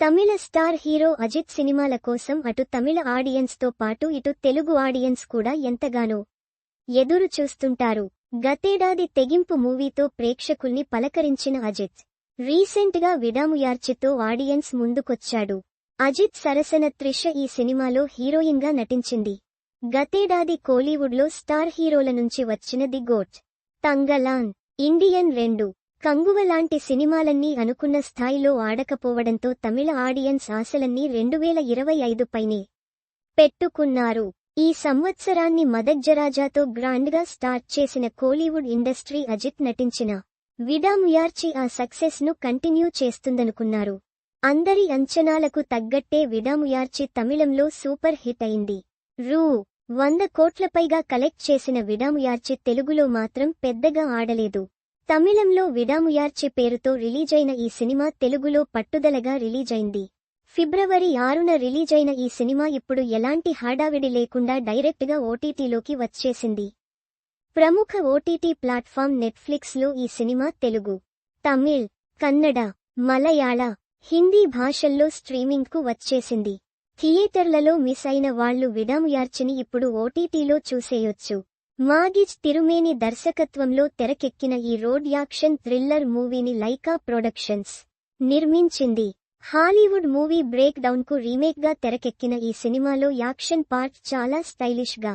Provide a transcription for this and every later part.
తమిళ star hero Ajit సినిమాల కోసం అటు తమిళ ఆడియన్స్ తో పాటు ఇటు తెలుగు ఆడియన్స్ కూడా ఎంతగానో ఎదురు చూస్తుంటారు. గతేడాది తెగింపు మూవీతో ప్రేక్షకుల్ని పలకరించిన అజిత్ రీసెంట్ గా విడాముయార్చితో ఆడియన్స్ ముందుకొచ్చాడు. అజిత్ సరసన త్రిష ఈ సినిమాలో హీరోయిన్ గా నటించింది. గతేడాది కోలీవుడ్ లో స్టార్ హీరోల నుంచి వచ్చిన the GOAT, Thangalaan, Indian 2, Kanguva లాంటి సినిమాలన్నీ అనుకున్న స్థాయిలో ఆడకపోవడంతో తమిళ ఆడియన్స్ ఆశలన్నీ 2025 పైనే పెట్టుకున్నారు. ఈ సంవత్సరాన్ని మదజ్జరాజాతో గ్రాండ్ గా స్టార్ట్ చేసిన కోలీవుడ్ ఇండస్ట్రీ అజిత్ నటించిన విడాముయార్చి ఆ సక్సెస్ ను కంటిన్యూ చేస్తుందనుకున్నారు. అందరి అంచనాలకు తగ్గట్టే విడాముయార్చి తమిళంలో సూపర్ హిట్ అయింది. రూ. 100 కోట్ల పైగా కలెక్ట్ చేసిన విడాముయార్చి తెలుగులో మాత్రం పెద్దగా ఆడలేదు. తమిళంలో విడాముయార్చి పేరుతో రిలీజైన ఈ సినిమా తెలుగులో పట్టుదలగా రిలీజైంది. ఫిబ్రవరి 6న రిలీజైన ఈ సినిమా ఇప్పుడు ఎలాంటి హడావిడి లేకుండా డైరెక్ట్ గా ఓటీటీలోకి వచ్చేసింది. ప్రముఖ ఓటీటీ ప్లాట్ఫామ్ నెట్ఫ్లిక్స్ లో ఈ సినిమా తెలుగు, తమిళ్, కన్నడ, మలయాళ, హిందీ భాషల్లో స్ట్రీమింగ్ కు వచ్చేసింది. థియేటర్లలో మిస్ అయిన వాళ్లు విడాముయార్చిని ఇప్పుడు ఓటీటీలో చూసేయొచ్చు. మాగిజ్ తిరుమేని దర్శకత్వంలో తెరకెక్కిన ఈ రోడ్ యాక్షన్ థ్రిల్లర్ మూవీని లైకా ప్రొడక్షన్స్ నిర్మించింది. హాలీవుడ్ మూవీ బ్రేక్ డౌన్ కు రీమేక్ గా తెరకెక్కిన ఈ సినిమాలో యాక్షన్ పార్ట్ చాలా స్టైలిష్ గా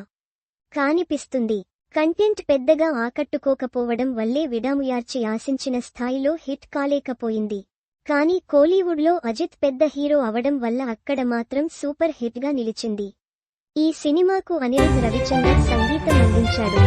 కానిపిస్తుంది. కంటెంట్ పెద్దగా ఆకట్టుకోకపోవడం వల్లే విడాముయార్చి ఆశించిన స్థాయిలో హిట్ కాలేకపోయింది. కానీ కోలీవుడ్ లో అజిత్ పెద్ద హీరో అవడం వల్ల అక్కడ మాత్రం సూపర్ హిట్ గా నిలిచింది. ఈ సినిమాకు అనిరుద్ రవిచంద్రన్ సంగీతం అందించాడు.